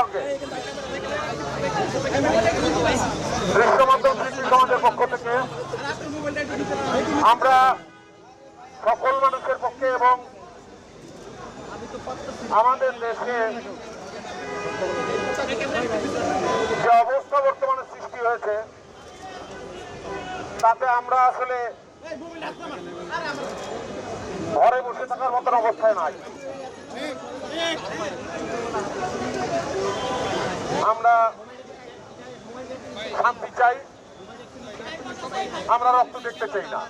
সঙ্গে দৃশ্য মাধ্যম সৃষ্টি সমাজের পক্ষ থেকে আমরা সকল মানুষের পক্ষে এবং আমাদের দেশে যে অবস্থা বর্তমানে সৃষ্টি হয়েছে তাতে আমরা আসলে ঘরে বসে থাকার মতন অবস্থায় নাই। আমরা শান্তি চাই, আমরা রক্ত দেখতে চাই না।